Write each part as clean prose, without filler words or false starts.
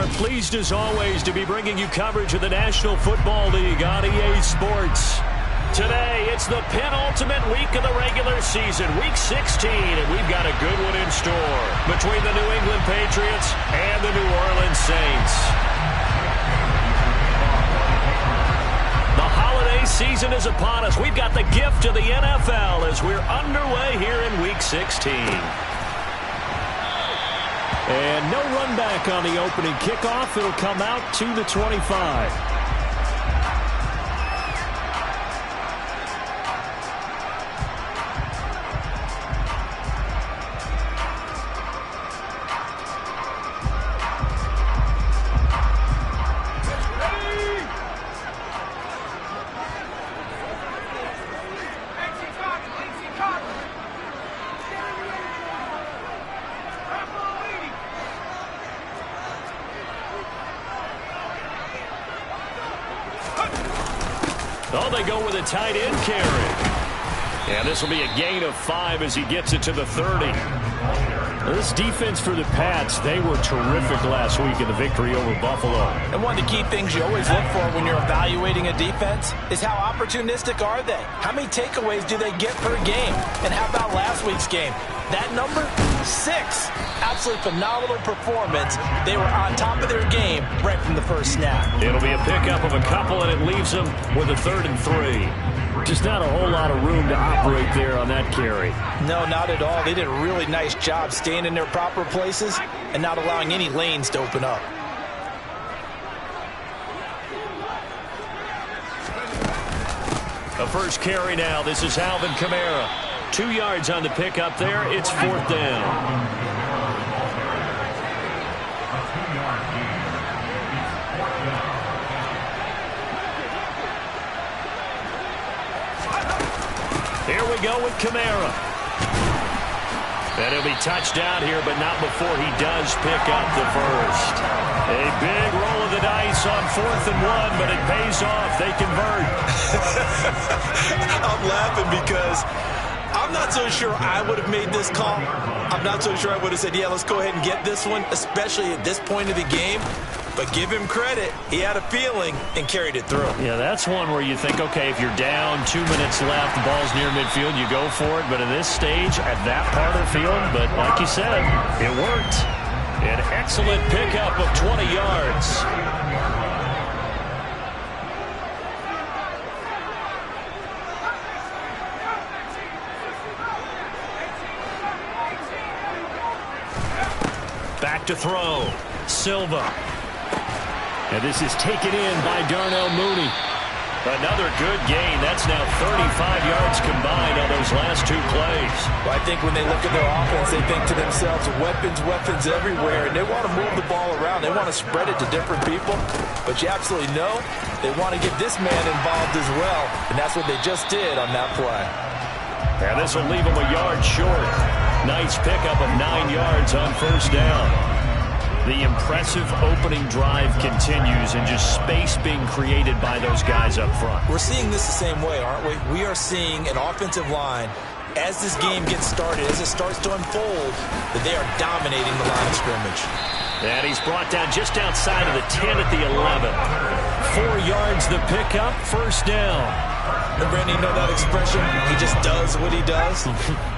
are pleased as always to be bringing you coverage of the National Football League on EA Sports. Today, it's the penultimate week of the regular season, Week 16, and we've got a good one in store between the New England Patriots and the New Orleans Saints. The holiday season is upon us. We've got the gift of the NFL as we're underway here in Week 16. And no run back on the opening kickoff. It'll come out to the 25. Oh, they go with a tight end carry. And this will be a gain of 5 as he gets it to the 30. This defense for the Pats, they were terrific last week in the victory over Buffalo. And one of the key things you always look for when you're evaluating a defense is how opportunistic are they? How many takeaways do they get per game? And how about last week's game? That number? 6. Absolutely phenomenal performance. They were on top of their game right from the first snap. It'll be a pickup of a couple, and it leaves them with a 3rd and 3. Just not a whole lot of room to operate there on that carry. No, not at all. They did a really nice job staying in their proper places and not allowing any lanes to open up. A first carry now. This is Alvin Kamara. 2 yards on the pickup there. It's 4th down. Here we go with Kamara. And he'll be touched down here, but not before he does pick up the first. A big roll of the dice on 4th and 1, but it pays off. They convert. I'm laughing because I'm not so sure I would have made this call. I'm not so sure I would have said, yeah, let's go ahead and get this one, especially at this point of the game. But give him credit. He had a feeling and carried it through. Yeah, that's one where you think, okay, if you're down, 2 minutes left, the ball's near midfield, you go for it. But at this stage, at that part of the field, but like you said, it worked. An excellent pickup of 20 yards. Back to throw. Silva. And this is taken in by Darnell Mooney. Another good gain. That's now 35 yards combined on those last 2 plays. Well, I think when they look at their offense, they think to themselves, weapons everywhere, and they want to move the ball around. They want to spread it to different people. But you absolutely know they want to get this man involved as well, and that's what they just did on that play. And this will leave them a yard short. Nice pickup of 9 yards on 1st down. The impressive opening drive continues and just space being created by those guys up front. We're seeing this the same way, aren't we? We are seeing an offensive line, as this game gets started, as it starts to unfold, that they are dominating the line of scrimmage. And he's brought down just outside of the 10 at the 11. 4 yards the pickup, 1st down. And Brandon, you know that expression? He just does what he does.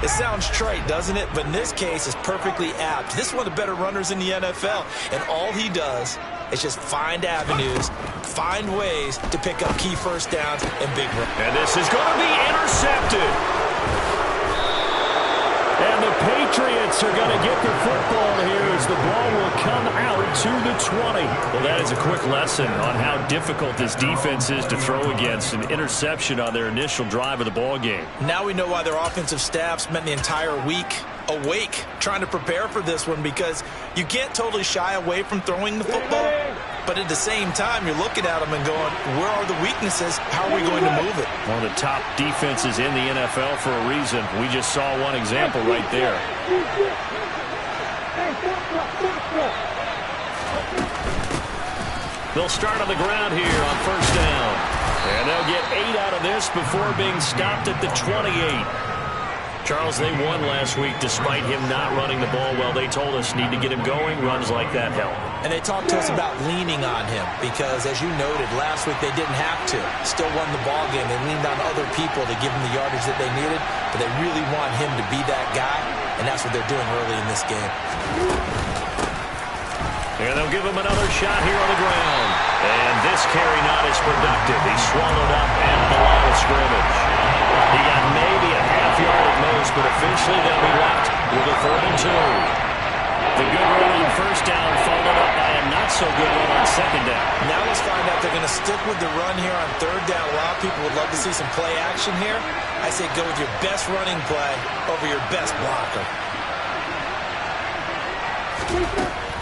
It sounds trite, doesn't it? But in this case, it's perfectly apt. This is one of the better runners in the NFL. And all he does is just find avenues, find ways to pick up key 1st downs and big runs. And this is going to be intercepted. And the Patriots are going to get the football here as the ball will come out to the 20. Well, that is a quick lesson on how difficult this defense is to throw against. An interception on their initial drive of the ball game. Now we know why their offensive staff spent the entire week awake trying to prepare for this one, because you can't totally shy away from throwing the football. But at the same time, you're looking at them and going, where are the weaknesses? How are we going to move it? One of the top defenses in the NFL for a reason. We just saw one example right there. They'll start on the ground here on 1st down. And they'll get 8 out of this before being stopped at the 28. Charles, they won last week despite him not running the ball well. They told us need to get him going. Runs like that help. And they talked to us about leaning on him because, as you noted, last week they didn't have to. Still won the ball game. They leaned on other people to give them the yardage that they needed, but they really want him to be that guy, and that's what they're doing early in this game. And they'll give him another shot here on the ground. And this carry not as productive. He's swallowed up at the line of scrimmage. He got maybe a half yard at most, but officially they'll be left with a 3rd and 2. The good run on first down followed up by a not-so-good run on second down. Now let's find out they're going to stick with the run here on 3rd down. A lot of people would love to see some play action here. I say go with your best running play over your best blocker.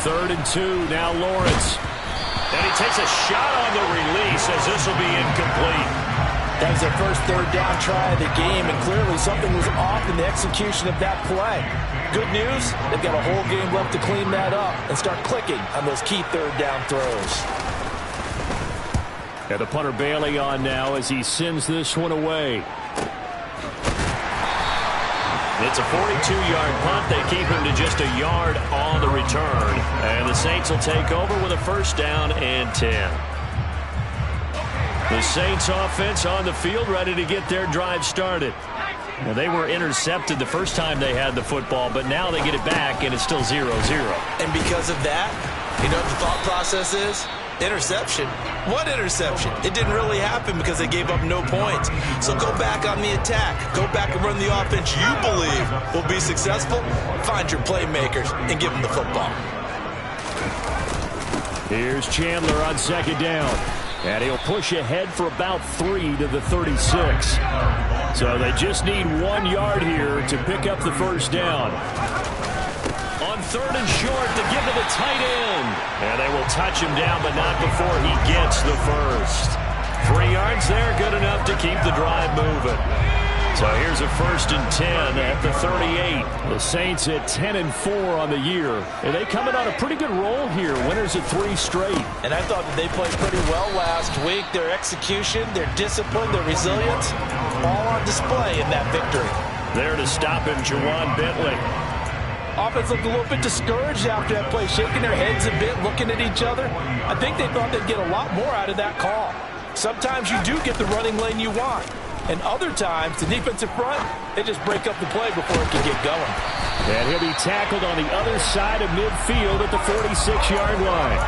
3rd and 2, now Lawrence. And he takes a shot on the release as this will be incomplete. That was their first 3rd down try of the game, and clearly something was off in the execution of that play. Good news, they've got a whole game left to clean that up and start clicking on those key 3rd down throws. And the punter Bailey on now as he sends this one away. It's a 42-yard punt. They keep him to just a yard on the return. And the Saints will take over with a 1st down and 10. The Saints offense on the field ready to get their drive started. Well, they were intercepted the first time they had the football, but now they get it back, and it's still 0-0. And because of that, you know what the thought process is? Interception. What interception? It didn't really happen because they gave up no points. So go back on the attack. Go back and run the offense you believe will be successful. Find your playmakers and give them the football. Here's Chandler on 2nd down. And he'll push ahead for about 3 to the 36. So they just need 1 yard here to pick up the 1st down. On 3rd and short to give to the tight end. And they will touch him down, but not before he gets the first. 3 yards there, good enough to keep the drive moving. So here's a 1st and 10 at the 38. The Saints at 10-4 on the year. And they coming on a pretty good roll here. Winners of 3 straight. And I thought that they played pretty well last week. Their execution, their discipline, their resilience, all on display in that victory. There to stop him, Juwan Bentley. Offense looked a little bit discouraged after that play, shaking their heads a bit, looking at each other. I think they thought they'd get a lot more out of that call. Sometimes you do get the running lane you want. And other times, the defensive front, they just break up the play before it can get going. And he'll be tackled on the other side of midfield at the 46-yard line.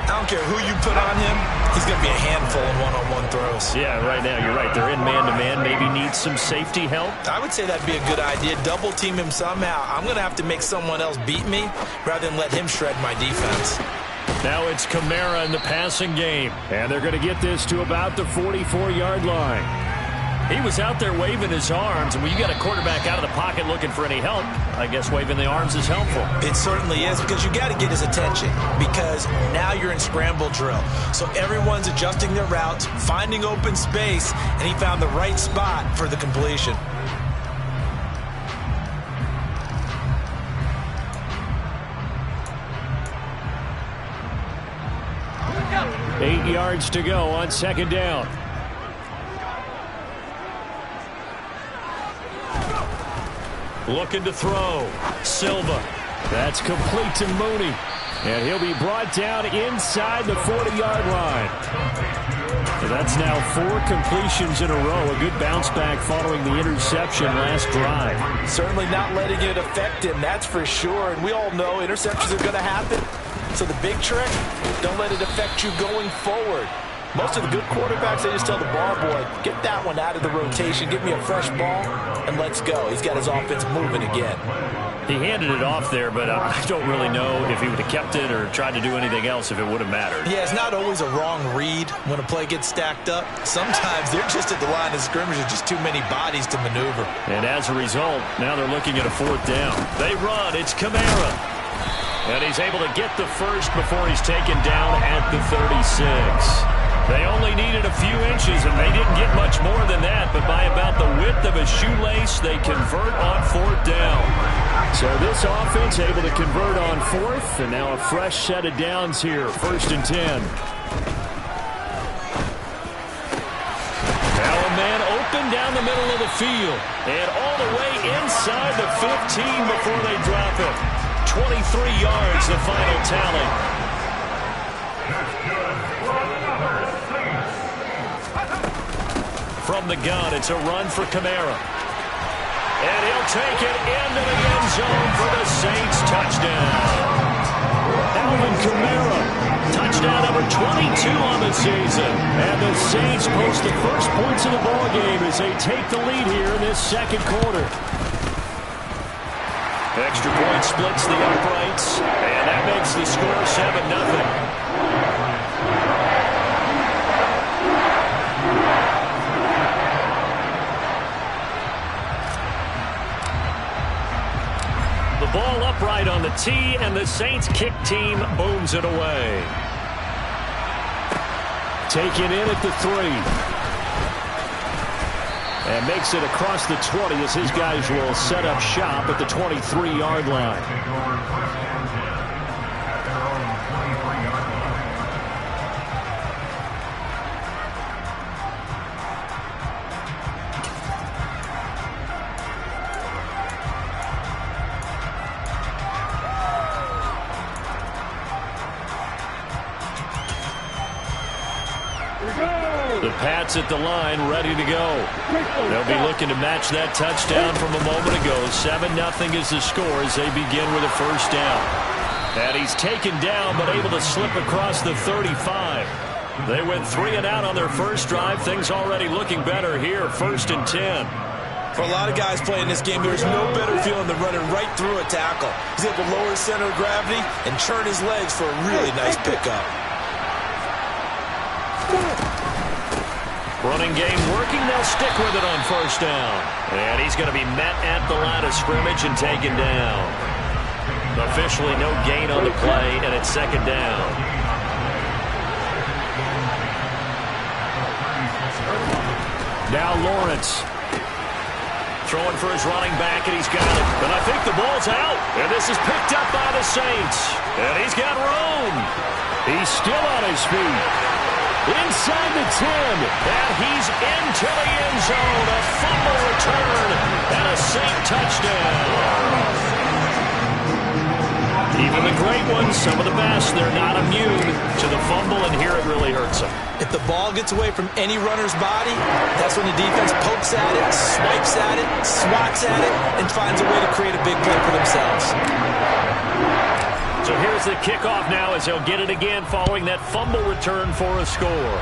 I don't care who you put on him, he's going to be a handful in one-on-one throws. Yeah, right now, you're right. They're in man-to-man. Maybe needs some safety help. I would say that'd be a good idea. Double team him somehow. I'm going to have to make someone else beat me rather than let him shred my defense. Now it's Kamara in the passing game. And they're going to get this to about the 44-yard line. He was out there waving his arms, and when you got a quarterback out of the pocket looking for any help, I guess waving the arms is helpful. It certainly is, because you got to get his attention, because now you're in scramble drill. So everyone's adjusting their routes, finding open space, and he found the right spot for the completion. Eight yards to go on 2nd down. Looking to throw. Silva. That's complete to Mooney. And he'll be brought down inside the 40-yard line. So that's now 4 completions in a row. A good bounce back following the interception last drive. Certainly not letting it affect him, that's for sure. And we all know interceptions are going to happen. So the big trick, don't let it affect you going forward. Most of the good quarterbacks, they just tell the ball boy, get that one out of the rotation, give me a fresh ball, and let's go. He's got his offense moving again. He handed it off there, but I don't really know if he would have kept it or tried to do anything else if it would have mattered. Yeah, it's not always a wrong read when a play gets stacked up. Sometimes they're just at the line of scrimmage with just too many bodies to maneuver. And as a result, now they're looking at a 4th down. They run. It's Kamara. And he's able to get the first before he's taken down at the 36. They only needed a few inches, and they didn't get much more than that. But by about the width of a shoelace, they convert on 4th down. So this offense able to convert on 4th, and now a fresh set of downs here, 1st and 10. Now a man open run down the middle of the field. And all the way inside the 15 before they drop it. 23 yards, the final tally. From the gun, it's a run for Kamara. And he'll take it into the end zone for the Saints touchdown. Alvin Kamara, touchdown number 22 on the season. And the Saints post the first points of the ballgame as they take the lead here in this second quarter. Extra point splits the uprights, and that makes the score 7-0. The ball upright on the tee, and the Saints kick team booms it away. Taken in at the 3. And makes it across the 20 as his guys will set up shop at the 23-yard line. The Pats at the line, ready to go. They'll be looking to match that touchdown from a moment ago. 7-0 is the score as they begin with a first down. And he's taken down, but able to slip across the 35. They went 3 and out on their first drive. Things already looking better here, 1st and 10. For a lot of guys playing this game, there's no better feeling than running right through a tackle. He's able to lower his center of gravity and turn his legs for a really nice pickup. Running game working. They'll stick with it on first down. And he's going to be met at the line of scrimmage and taken down. Officially no gain on the play, and it's 2nd down. Now Lawrence. Throwing for his running back, and he's got it. But I think the ball's out. And this is picked up by the Saints. And he's got room. He's still on his feet. Inside the 10, and he's into the end zone. A fumble return and a Saint touchdown. Even the great ones, some of the best, they're not immune to the fumble, and here it really hurts them. If the ball gets away from any runner's body, that's when the defense pokes at it, swipes at it, swats at it, and finds a way to create a big play for themselves. So here's the kickoff now as he'll get it again following that fumble return for a score.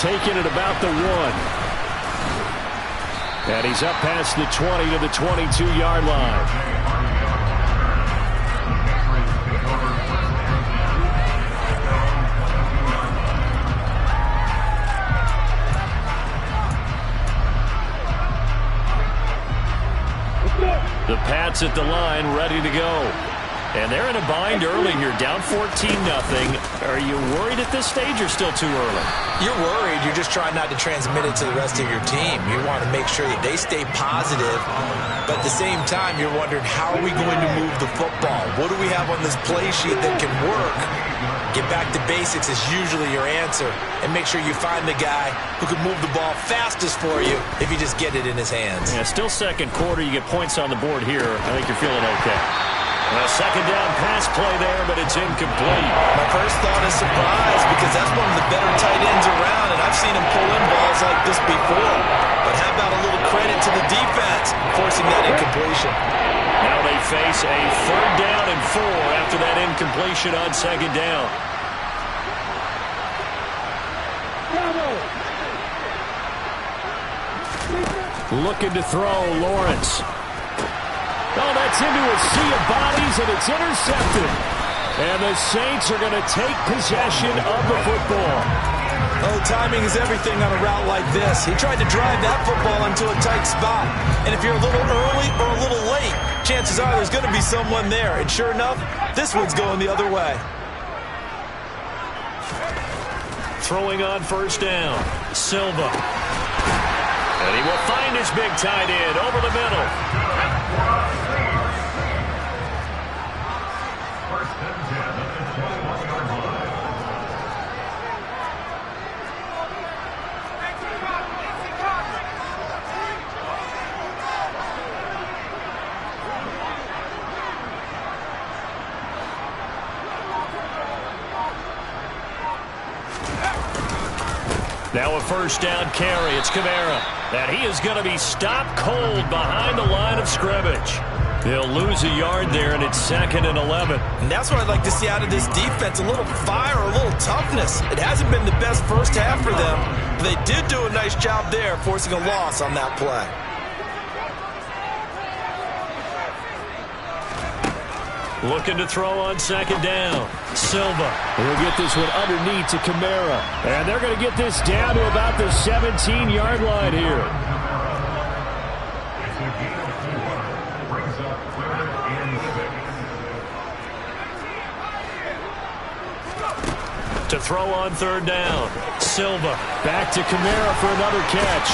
Taking it about the 1. And he's up past the 20 to the 22-yard line. The Pats at the line, ready to go. And they're in a bind early here, down 14-0. Are you worried at this stage or still too early? You're worried. You're just trying not to transmit it to the rest of your team. You want to make sure that they stay positive. But at the same time, you're wondering, how are we going to move the football? What do we have on this play sheet that can work? Get back to basics is usually your answer. And make sure you find the guy who can move the ball fastest for you if you just get it in his hands. Yeah, still second quarter. You get points on the board here. I think you're feeling okay. A 2nd down pass play there, but it's incomplete. My first thought is surprise, because that's one of the better tight ends around, and I've seen him pull in balls like this before. But how about a little credit to the defense forcing that incompletion? Now they face a 3rd down and 4 after that incompletion on 2nd down. Looking to throw, Lawrence. Oh, that's into a sea of bodies, and it's intercepted. And the Saints are going to take possession of the football. Oh, timing is everything on a route like this. He tried to drive that football into a tight spot. And if you're a little early or a little late, chances are there's going to be someone there. And sure enough, this one's going the other way. Throwing on first down, Silva. And he will find his big tight end over the middle. Now a first down carry. It's Kamara. And he is going to be stopped cold behind the line of scrimmage. He'll lose a yard there, and it's 2nd and 11. And that's what I'd like to see out of this defense, a little fire, a little toughness. It hasn't been the best first half for them, but they did do a nice job there, forcing a loss on that play. Looking to throw on 2nd down. Silva. He'll get this one underneath to Kamara. And they're going to get this down to about the 17-yard line here. To throw on 3rd down. Silva back to Kamara for another catch.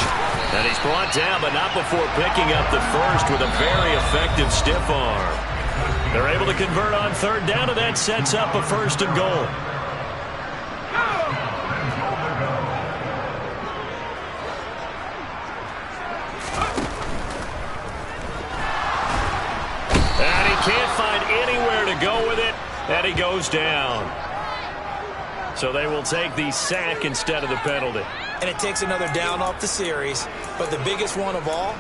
And he's brought down, but not before picking up the first with a very effective stiff arm. They're able to convert on 3rd down, and that sets up a 1st and goal. And he can't find anywhere to go with it, and he goes down. So they will take the sack instead of the penalty. And it takes another down off the series. But the biggest one of all,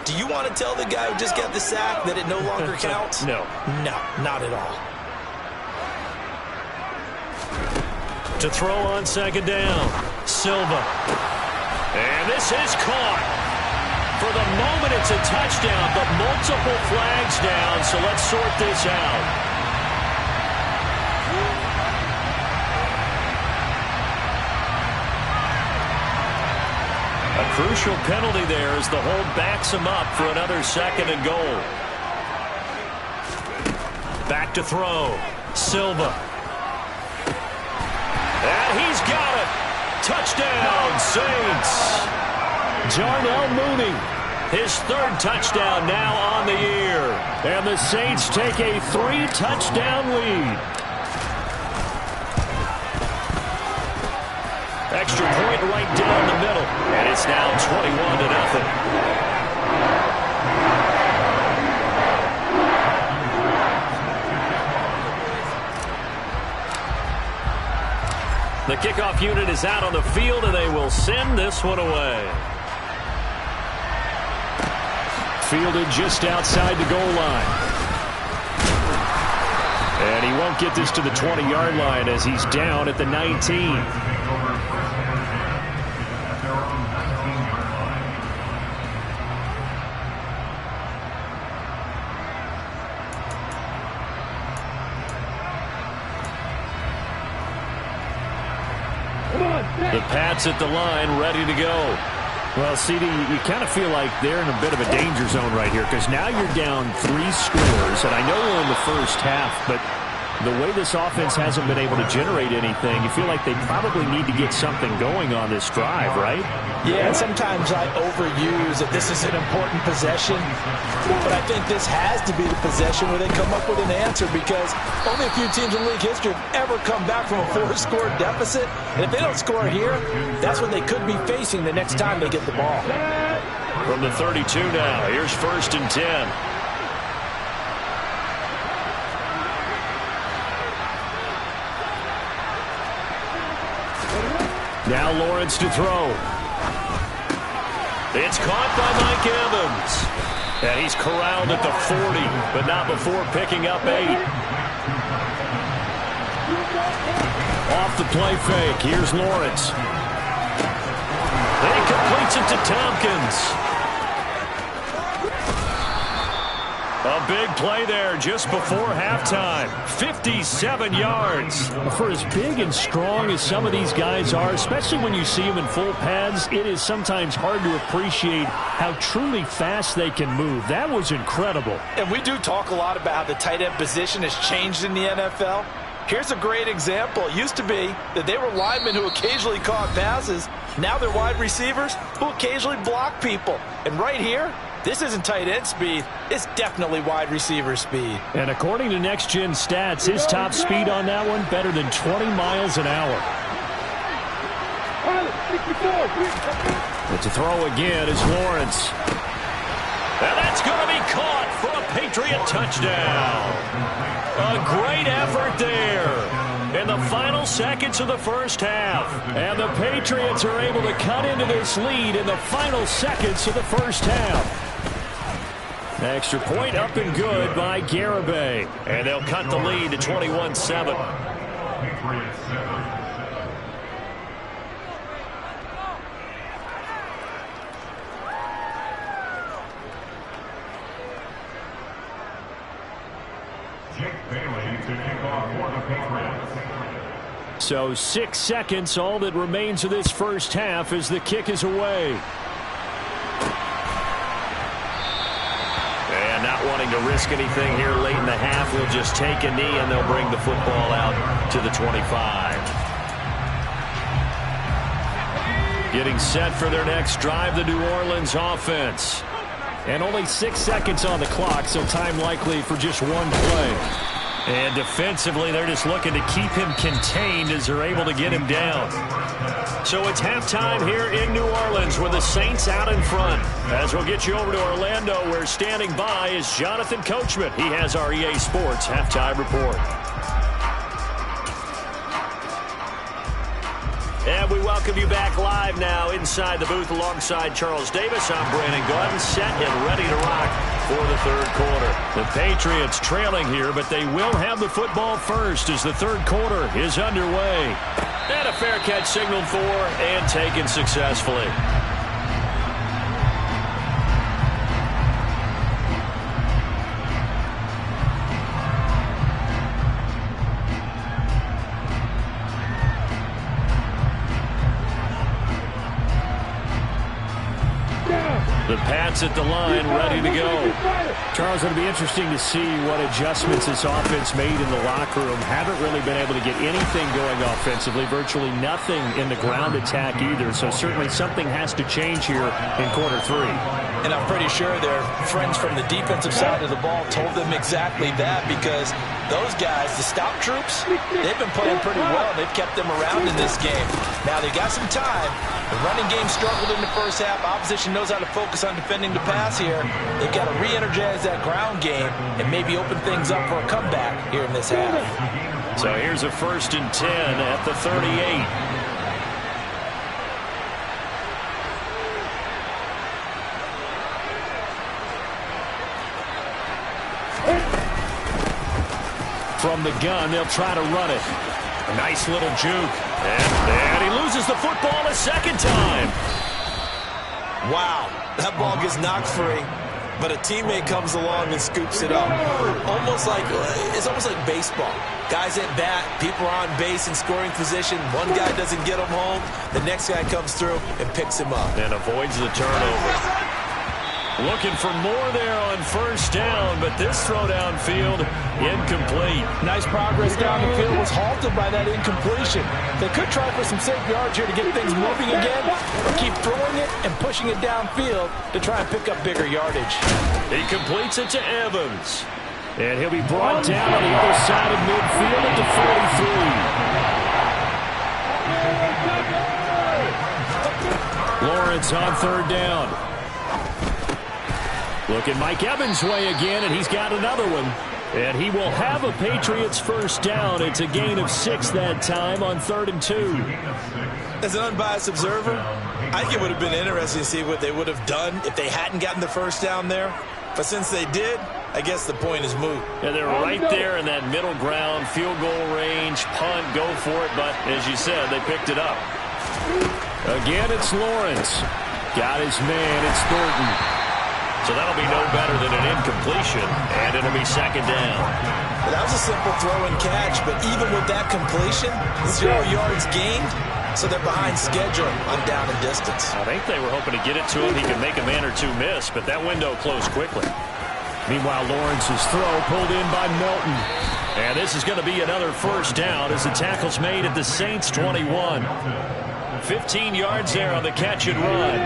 do you want to tell the guy who just got the sack that it no longer counts? No. No, not at all. To throw on 2nd down. Silva. And this is caught. For the moment, it's a touchdown, but multiple flags down, so let's sort this out. A crucial penalty there as the hold backs him up for another 2nd and goal. Back to throw. Silva. And he's got it. Touchdown, Saints. Darnell Mooney, his 3rd touchdown now on the year. And the Saints take a 3-touchdown lead. Extra point right down the middle. And it's now 21-0. The kickoff unit is out on the field, and they will send this one away. Fielded just outside the goal line. And he won't get this to the 20-yard line as he's down at the 19. The Pats at the line, ready to go. Well, CD, you kind of feel like they're in a bit of a danger zone right here because now you're down 3 scores, and I know we're in the first half, but the way this offense hasn't been able to generate anything, you feel like they probably need to get something going on this drive, right? Yeah, sometimes I overuse that this is an important possession, but I think this has to be the possession where they come up with an answer because only a few teams in league history have ever come back from a 4-score deficit, and if they don't score here, that's what they could be facing the next time they get the ball. From the 32 now, here's 1st and 10. Now Lawrence to throw. It's caught by Mike Evans. And he's corralled at the 40, but not before picking up 8. Off the play fake, here's Lawrence. And he completes it to Tompkins. A big play there just before halftime. 57 yards. For as big and strong as some of these guys are, especially when you see them in full pads, it is sometimes hard to appreciate how truly fast they can move. That was incredible. And we do talk a lot about how the tight end position has changed in the NFL. Here's a great example. It used to be that they were linemen who occasionally caught passes. Now they're wide receivers who occasionally block people. And right here, this isn't tight end speed. It's definitely wide receiver speed. And according to Next Gen Stats, his top speed on that one better than 20 miles an hour. But to throw again is Lawrence. And that's going to be caught for a Patriot touchdown. A great effort there. in the final seconds of the first half. And the Patriots are able to cut into this lead in the final seconds of the first half. Extra point up and good by Garibay. And they'll cut the lead to 21-7. So 6 seconds, all that remains of this first half as the kick is away. And not wanting to risk anything here late in the half, we'll just take a knee and they'll bring the football out to the 25. Getting set for their next drive, the New Orleans offense. And only 6 seconds on the clock, so time likely for just one play. And defensively, they're just looking to keep him contained as they're able to get him down. So it's halftime here in New Orleans with the Saints out in front. As we'll get you over to Orlando, where standing by is Jonathan Coachman. He has our EA Sports halftime report. And we welcome you back live now inside the booth alongside Charles Davis. I'm Brandon Gordon, set and ready to rock for the third quarter. The Patriots trailing here, but they will have the football first as the third quarter is underway. And a fair catch signaled for and taken successfully. The Pats at the line, ready to go. Charles, it'll be interesting to see what adjustments this offense made in the locker room. Haven't really been able to get anything going offensively, virtually nothing in the ground attack either. So certainly something has to change here in quarter three. And I'm pretty sure their friends from the defensive side of the ball told them exactly that, because those guys, the stop troops, they've been playing pretty well. They've kept them around in this game. Now they got some time. The running game struggled in the first half. Opposition knows how to focus on defending the pass here. They've got to re-energize that ground game and maybe open things up for a comeback here in this half. So here's a 1st and 10 at the 38. From the gun, they'll try to run it. A nice little juke. And he loses the football a second time. Wow, that ball gets knocked free, but a teammate comes along and scoops it up. It's almost like baseball. Guys at bat, people are on base in scoring position. One guy doesn't get him home. The next guy comes through and picks him up. And avoids the turnover. Looking for more there on first down, but this throw downfield incomplete. Nice progress down the field, was halted by that incompletion. They could try for some safe yards here to get things moving again, or keep throwing it and pushing it downfield to try and pick up bigger yardage. He completes it to Evans. And he'll be brought down on the other side of midfield at the 43. Lawrence on third down. Looking Mike Evans' way again, and he's got another one. And he will have a Patriots first down. It's a gain of 6 that time on 3rd and 2. As an unbiased observer, I think it would have been interesting to see what they would have done if they hadn't gotten the first down there. But since they did, I guess the point is moot. Yeah, they're right there in that middle ground, field goal range, punt, go for it. But as you said, they picked it up. Again, it's Lawrence. Got his man. It's Thornton. So that'll be no better than an incompletion, and it'll be 2nd down. That was a simple throw and catch, but even with that completion, 0 yards gained, so they're behind schedule on down and distance. I think they were hoping to get it to him. He could make a man or two miss, but that window closed quickly. Meanwhile, Lawrence's throw pulled in by Melton. And this is going to be another first down as the tackle's made at the Saints 21. 15 yards there on the catch and run.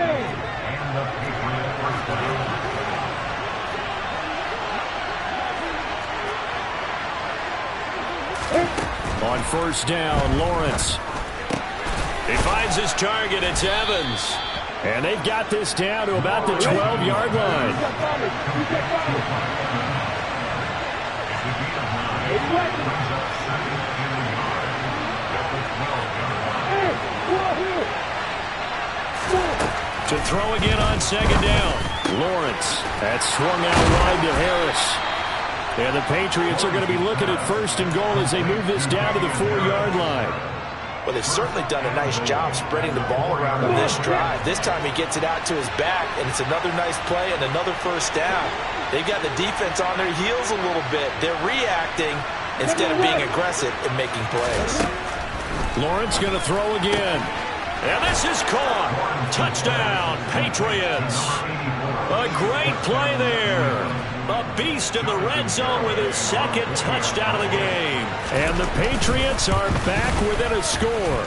On first down, Lawrence. He finds his target. It's Evans. And they've got this down to about the 12-yard line. To throw again on second down. Lawrence. That's swung out wide to Harris. And the Patriots are going to be looking at first and goal as they move this down to the 4-yard line. Well, they've certainly done a nice job spreading the ball around on this drive. This time he gets it out to his back, and it's another nice play and another first down. They've got the defense on their heels a little bit. They're reacting instead of being aggressive and making plays. Lawrence going to throw again. And this is caught. Touchdown, Patriots. A great play there. A beast in the red zone with his second touchdown of the game. And the Patriots are back within a score.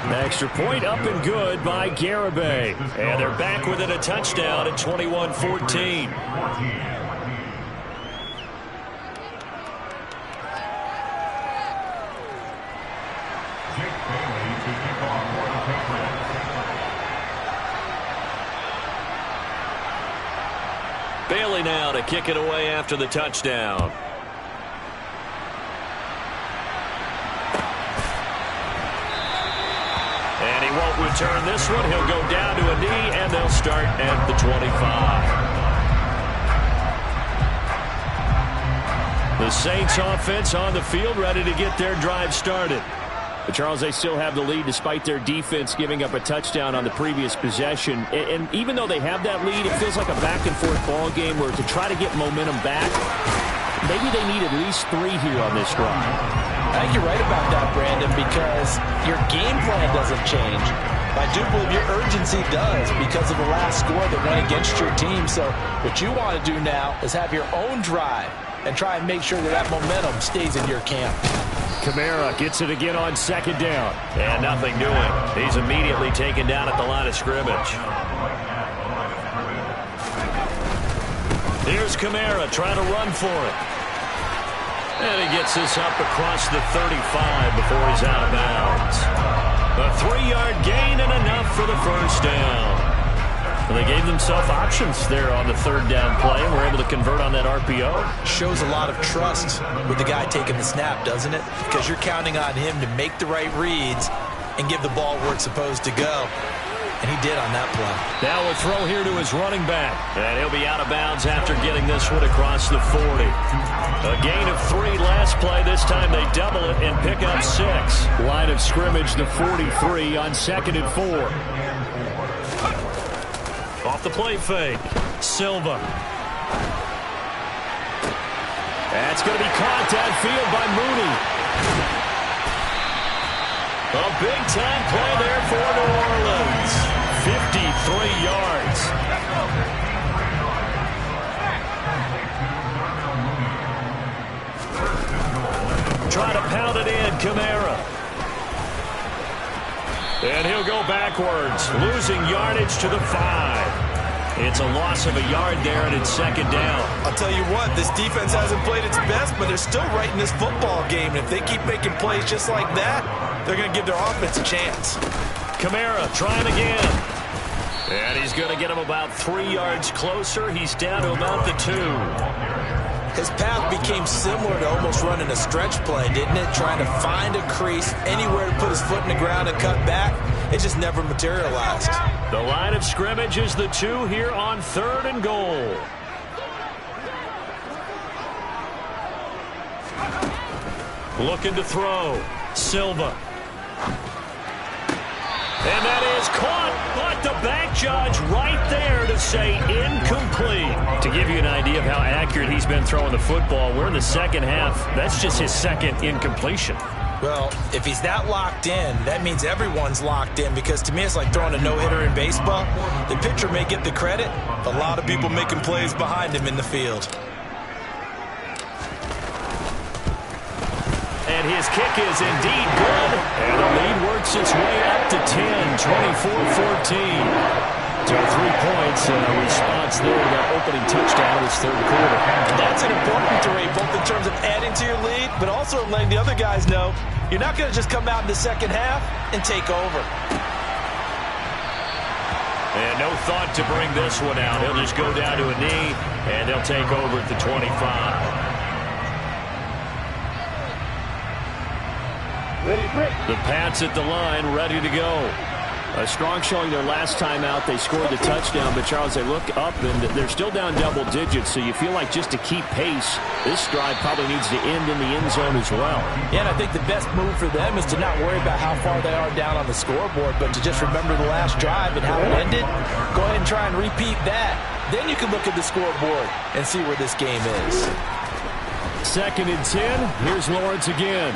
An extra point up and good by Garibay. And they're back within a touchdown at 21-14. Bailey now to kick it away after the touchdown. And he won't return this one. He'll go down to a knee, and they'll start at the 25. The Saints offense on the field, ready to get their drive started. But Charles, they still have the lead despite their defense giving up a touchdown on the previous possession. And even though they have that lead, it feels like a back-and-forth ball game where to try to get momentum back, maybe they need at least 3 here on this drive. I think you're right about that, Brandon, because your game plan doesn't change. I do believe your urgency does because of the last score that went against your team. So what you want to do now is have your own drive and try and make sure that momentum stays in your camp. Kamara gets it again on second down. And nothing doing. He's immediately taken down at the line of scrimmage. Here's Kamara trying to run for it. And he gets this up across the 35 before he's out of bounds. A 3-yard gain and enough for the first down. Well, they gave themselves options there on the 3rd down play and were able to convert on that RPO. Shows a lot of trust with the guy taking the snap, doesn't it? Because you're counting on him to make the right reads and give the ball where it's supposed to go. And he did on that play. Now a throw here to his running back. And he'll be out of bounds after getting this one across the 40. A gain of 3 last play. This time they double it and pick up 6. Line of scrimmage, the 43 on 2nd and 4. Off the play fake. Silva. That's going to be caught downfield by Mooney. A big-time play there for New Orleans. 53 yards. Try to pound it in, Kamara. And he'll go backwards, losing yardage to the 5. It's a loss of a yard there, and it's 2nd down. I'll tell you what, this defense hasn't played its best, but they're still right in this football game. And if they keep making plays just like that, they're going to give their offense a chance. Kamara trying again. And he's going to get him about 3 yards closer. He's down to about the 2. His path became similar to almost running a stretch play, didn't it? Trying to find a crease, anywhere to put his foot in the ground and cut back. It just never materialized. The line of scrimmage is the 2 here on 3rd and goal. Looking to throw. Silva. And that is caught, but the back judge right there to say incomplete. To give you an idea of how accurate he's been throwing the football, we're in the 2nd half. That's just his 2nd incompletion. Well, if he's that locked in, that means everyone's locked in, because to me it's like throwing a no-hitter in baseball. The pitcher may get the credit, but a lot of people making plays behind him in the field. And his kick is indeed good. And the lead works its way up to 10, 24-14. So 3 points response there to that opening touchdown in this 3rd quarter. That's an important 3, both in terms of adding to your lead, but also letting the other guys know you're not going to just come out in the 2nd half and take over. And no thought to bring this one out. He'll just go down to a knee, and they'll take over at the 25. The Pats at the line, ready to go. A strong showing their last time out. They scored the touchdown, but Charles, they look up and they're still down double digits, so you feel like just to keep pace, this drive probably needs to end in the end zone as well. Yeah, and I think the best move for them is to not worry about how far they are down on the scoreboard, but to just remember the last drive and how it ended. Go ahead and try and repeat that. Then you can look at the scoreboard and see where this game is. 2nd and 10. Here's Lawrence again.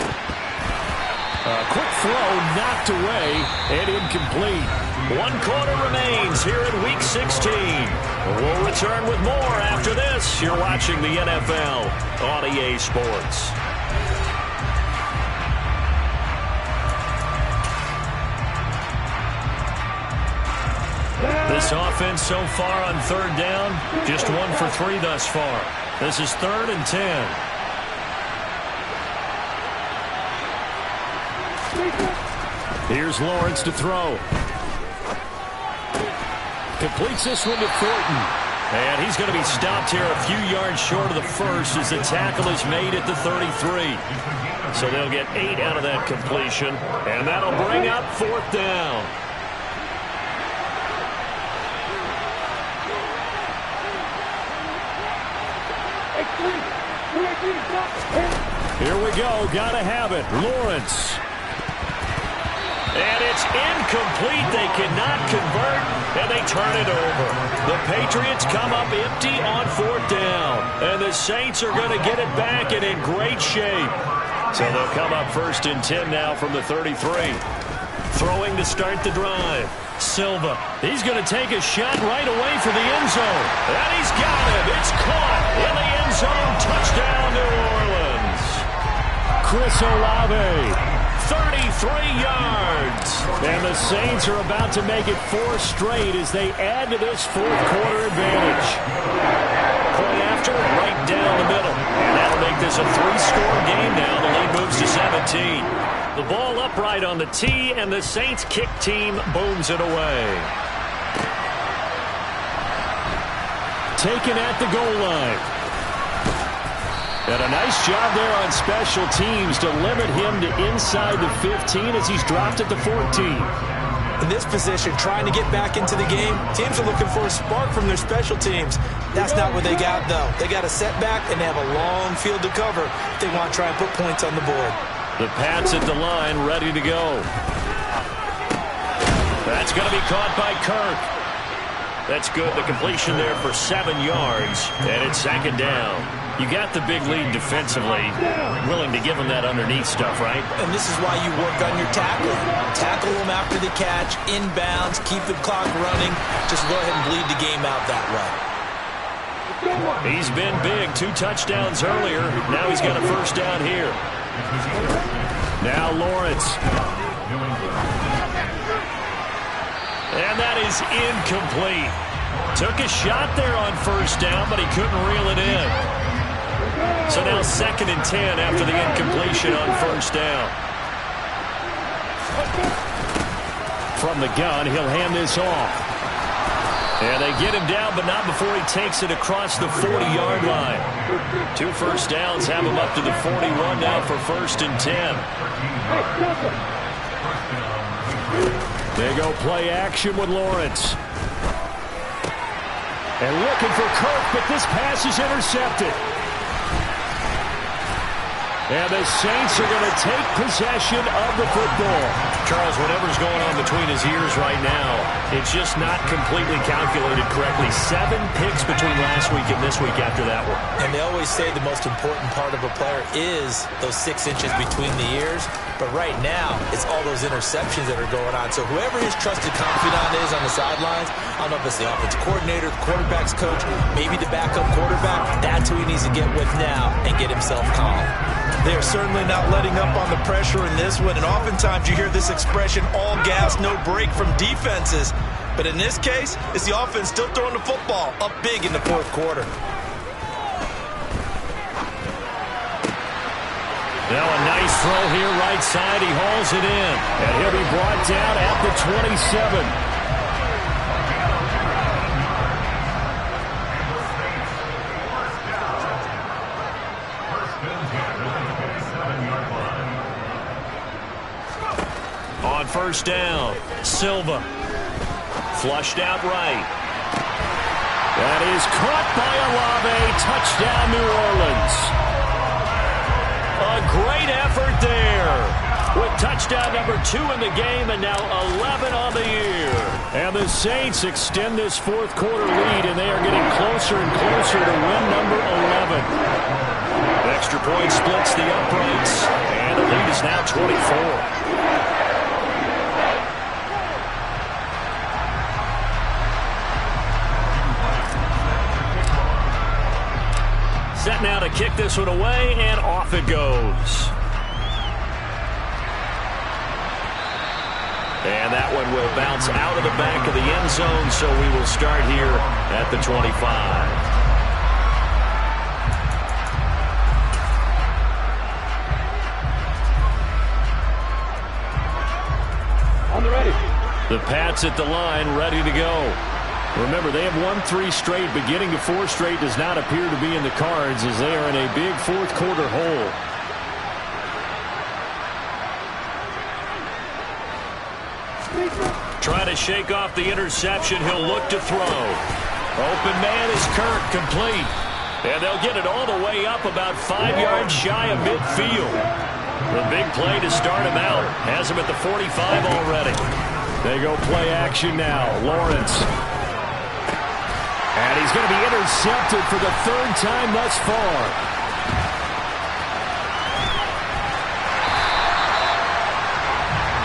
A quick throw knocked away and incomplete. 1 quarter remains here in Week 16. We'll return with more after this. You're watching the NFL on EA Sports. This offense so far on 3rd down, just 1 for 3 thus far. This is 3rd and 10. Here's Lawrence to throw. Completes this one to Thornton. And he's going to be stopped here a few yards short of the first as the tackle is made at the 33. So they'll get 8 out of that completion, and that'll bring up 4th down. Here we go. Gotta have it. Lawrence. And it's incomplete. They cannot convert, and they turn it over. The Patriots come up empty on 4th down, and the Saints are going to get it back and in great shape. So they'll come up 1st and 10 now from the 33. Throwing to start the drive. Silva. He's going to take a shot right away for the end zone. And he's got it. It's caught in the end zone. Touchdown, New Orleans. Chris Olave. 33 yards. And the Saints are about to make it 4 straight as they add to this 4th quarter advantage. Point after, right down the middle. And that'll make this a 3-score game now. The lead moves to 17. The ball upright on the tee, and the Saints kick team booms it away. Taken at the goal line. And a nice job there on special teams to limit him to inside the 15 as he's dropped at the 14. In this position, trying to get back into the game, teams are looking for a spark from their special teams. That's not what they got, though. They got a setback, and they have a long field to cover if they want to try and put points on the board. The Pats at the line, ready to go. That's going to be caught by Kirk. That's good. The completion there for 7 yards, and it's 2nd down. You got the big lead defensively, willing to give them that underneath stuff, right? And this is why you work on your tackling. Tackle them after the catch, inbounds, keep the clock running. Just go ahead and bleed the game out that way. He's been big. 2 touchdowns earlier. Now he's got a 1st down here. Now Lawrence. And that is incomplete. Took a shot there on 1st down, but he couldn't reel it in. So now 2nd and 10 after the incompletion on 1st down. From the gun, he'll hand this off. And they get him down, but not before he takes it across the 40-yard line. 2 first downs have him up to the 41 now for 1st and 10. They go play action with Lawrence. And looking for Kirk, but this pass is intercepted. And the Saints are going to take possession of the football. Charles, whatever's going on between his ears right now, it's just not completely calculated correctly. 7 picks between last week and this week after that one. And they always say the most important part of a player is those 6 inches between the ears. But right now, it's all those interceptions that are going on. So whoever his trusted confidant is on the sidelines, I don't know if it's the offensive coordinator, the quarterback's coach, maybe the backup quarterback, that's who he needs to get with now and get himself calm. They are certainly not letting up on the pressure in this one, and oftentimes you hear this expression, all gas, no break from defenses. But in this case, it's the offense still throwing the football up big in the 4th quarter. Now a nice throw here right side. He hauls it in. And he'll be brought down at the 27. On first down. Silva. Flushed out right. That is caught by Olave. Touchdown, New Orleans. A great effort there. With touchdown number 2 in the game and now 11 on the year. And the Saints extend this fourth quarter lead, and they are getting closer and closer to win number 11. Extra point splits the uprights, and the lead is now 24. Set now to kick this one away, and off it goes. And that one will bounce out of the back of the end zone, so we will start here at the 25. On the ready. The Pats at the line, ready to go. Remember, they have won 3 straight. Beginning to 4 straight does not appear to be in the cards as they are in a big fourth quarter hole. Trying to shake off the interception. He'll look to throw. Open man is Kirk, complete. And they'll get it all the way up about 5 yards shy of midfield. The big play to start him out. Has him at the 45 already. They go play action now. Lawrence. And he's going to be intercepted for the 3rd time thus far.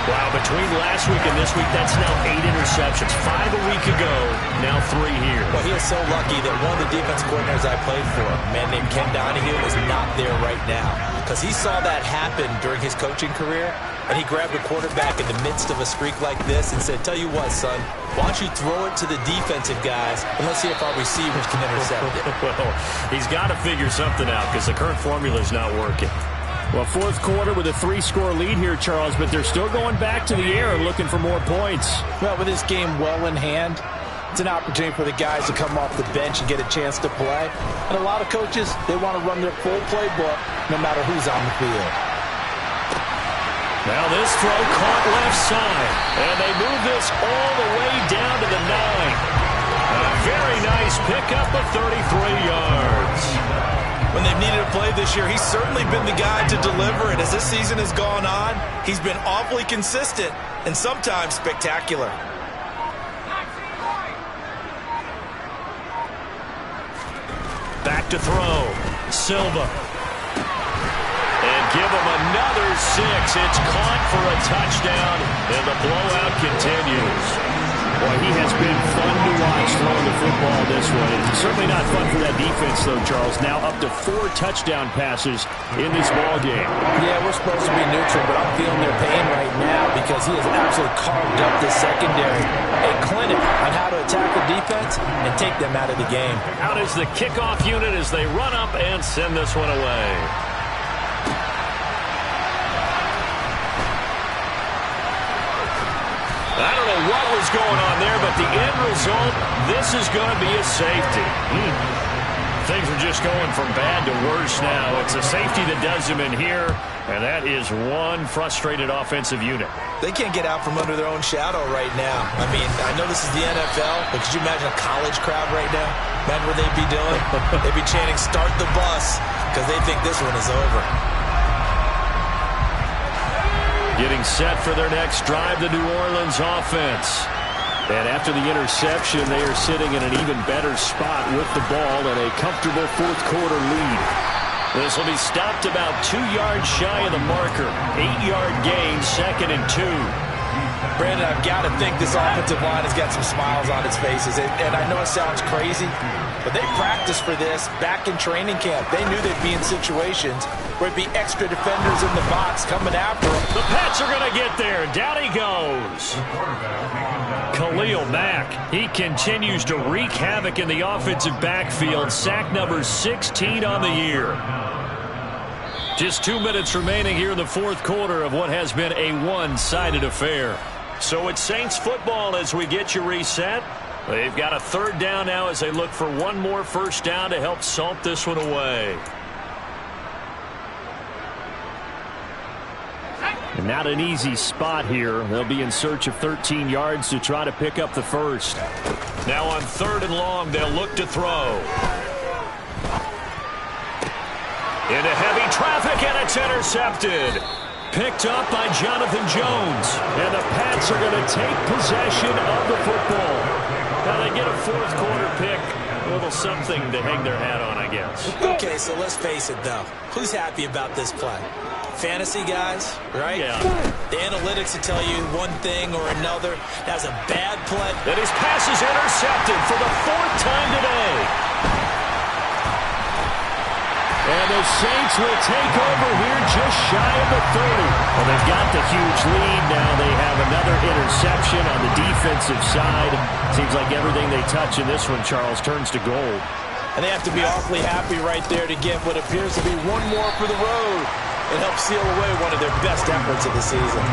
Wow, between last week and this week, that's now 8 interceptions. 5 a week ago, now 3 here. Well, he is so lucky that one of the defense coordinators I played for, a man named Ken Donahue, is not there right now. Because he saw that happen during his coaching career, and he grabbed the quarterback in the midst of a streak like this and said, tell you what, son, why don't you throw it to the defensive guys, and let's see if our receivers can intercept it. Well, he's got to figure something out because the current formula is not working. Well, fourth quarter with a 3-score lead here, Charles, but they're still going back to the air and looking for more points. Well, with this game well in hand, it's an opportunity for the guys to come off the bench and get a chance to play. And a lot of coaches, they want to run their full playbook no matter who's on the field. Now this throw caught left side, and they move this all the way down to the 9. A very nice pickup of 33 yards. When they've needed a play this year, he's certainly been the guy to deliver it. As this season has gone on, he's been awfully consistent and sometimes spectacular. Back to throw. Silva. And give him another 6. It's caught for a touchdown, and the blowout continues. Boy, he has been fun to watch throwing the football this way. It's certainly not fun for that defense, though, Charles. Now up to 4 touchdown passes in this ball game. Yeah, we're supposed to be neutral, but I'm feeling their pain right now because he has absolutely carved up the secondary. A clinic on how to attack the defense and take them out of the game. Out is the kickoff unit as they run up and send this one away. I don't know what was going on there, but the end result, this is going to be a safety. Things are just going from bad to worse now. It's a safety that does them in here, and that is one frustrated offensive unit. They can't get out from under their own shadow right now. I mean, I know this is the NFL, but could you imagine a college crowd right now? Imagine what they'd be doing. They'd be chanting, start the bus, because they think this one is over. Getting set for their next drive, the New Orleans offense. And after the interception, they are sitting in an even better spot with the ball and a comfortable fourth quarter lead. This will be stopped about 2 yards shy of the marker. 8-yard gain, 2nd and 2. Brandon, I've got to think this offensive line has got some smiles on its faces. And I know it sounds crazy, but they practiced for this back in training camp. They knew they'd be in situations where it'd be extra defenders in the box coming after them. The Pats are going to get there. Down he goes. Khalil Mack. He continues to wreak havoc in the offensive backfield. Sack number 16 on the year. Just 2 minutes remaining here in the fourth quarter of what has been a one-sided affair. So it's Saints football as we get you reset. They've got a 3rd down now as they look for one more first down to help salt this one away. Not an easy spot here. They'll be in search of 13 yards to try to pick up the first. Now on 3rd and long, they'll look to throw. Into heavy traffic, and it's intercepted. Picked up by Jonathan Jones. And the Pats are going to take possession of the football. Now they get a 4th quarter pick. A little something to hang their hat on, I guess. Okay, so let's face it, though. Who's happy about this play? Fantasy guys, right? Yeah. The analytics will tell you one thing or another. That's a bad play. And his pass is intercepted for the 4th time today. And the Saints will take over here just shy of the 30. Well, they've got the huge lead now. They have another interception on the defensive side. Seems like everything they touch in this one, Charles, turns to gold. And they have to be awfully happy right there to get what appears to be one more for the road and help seal away one of their best efforts of the season.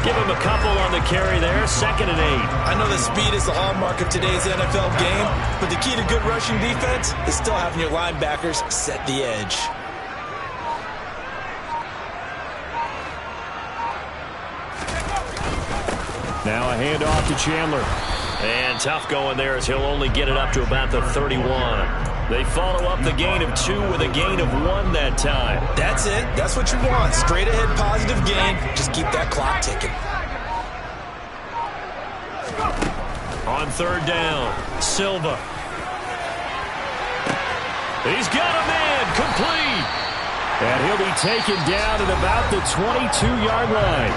Give him a couple on the carry there. 2nd and 8. I know that speed is the hallmark of today's NFL game, but the key to good rushing defense is still having your linebackers set the edge. Now a handoff to Chandler. And tough going there as he'll only get it up to about the 31. They follow up the gain of 2 with a gain of 1 that time. That's it. That's what you want. Straight ahead positive gain. Just keep that clock ticking. On 3rd down, Silva. He's got a man, complete. And he'll be taken down at about the 22-yard line.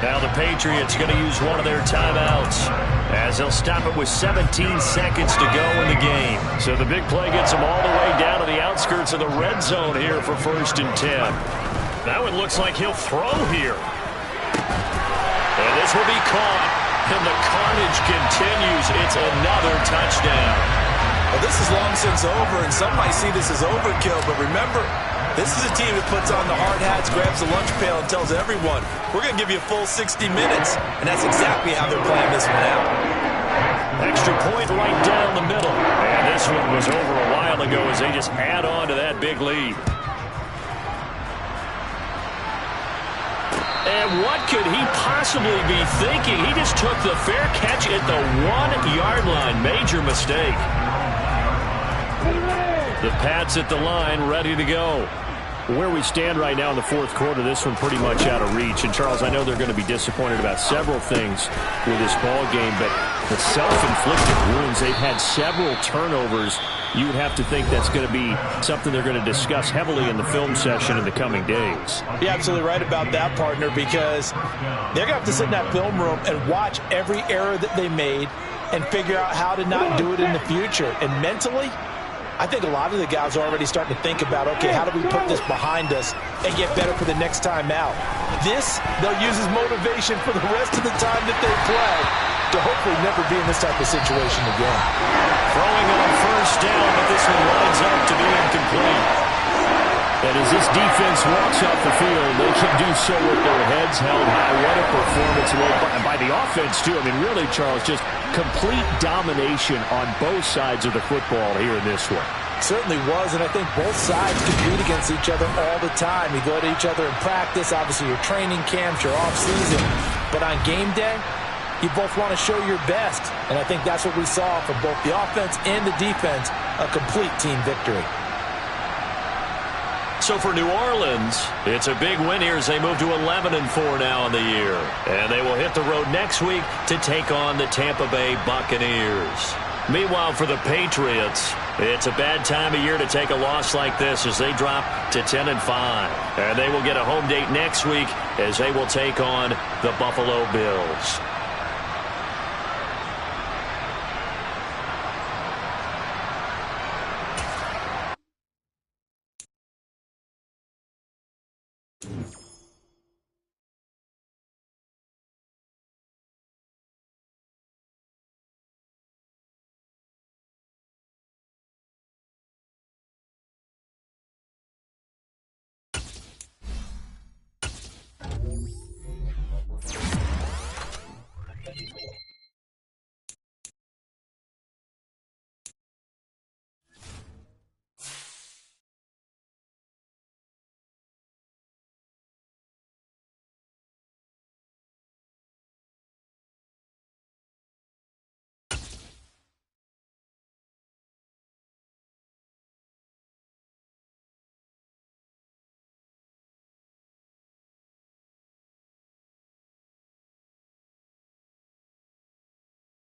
Now the Patriots going to use one of their timeouts as they'll stop it with 17 seconds to go in the game. So the big play gets them all the way down to the outskirts of the red zone here for 1st and 10. That one looks like he'll throw here. And this will be caught. And the carnage continues. It's another touchdown. Well, this is long since over, and some might see this as overkill, but remember, this is a team that puts on the hard hats, grabs the lunch pail, and tells everyone, we're going to give you a full 60 minutes. And that's exactly how they're playing this one out. Extra point right down the middle. And this one was over a while ago as they just add on to that big lead. And what could he possibly be thinking? He just took the fair catch at the 1-yard line. Major mistake. The Pats at the line, ready to go. Where we stand right now in the 4th quarter, this one pretty much out of reach. And, Charles, I know they're going to be disappointed about several things with this ball game, but the self-inflicted wounds, they've had several turnovers. You would have to think that's going to be something they're going to discuss heavily in the film session in the coming days. You're absolutely right about that, partner, because they're going to have to sit in that film room and watch every error that they made and figure out how to not do it in the future. And mentally, I think a lot of the guys are already starting to think about, okay, how do we put this behind us and get better for the next time out? This, they'll use as motivation for the rest of the time that they play to hopefully never be in this type of situation again. Throwing on 1st down, but this one lines up to be incomplete. And as this defense walks off the field, they can do so with their heads held high. What a performance by the offense, too. I mean, really, Charles, just complete domination on both sides of the football here in this one. Certainly was, and I think both sides compete against each other all the time. You go to each other in practice, obviously your training camps, your off-season. But on game day, you both want to show your best. And I think that's what we saw from both the offense and the defense, a complete team victory. So for New Orleans, it's a big win here as they move to 11-4 now in the year. And they will hit the road next week to take on the Tampa Bay Buccaneers. Meanwhile, for the Patriots, it's a bad time of year to take a loss like this as they drop to 10-5. And they will get a home date next week as they will take on the Buffalo Bills.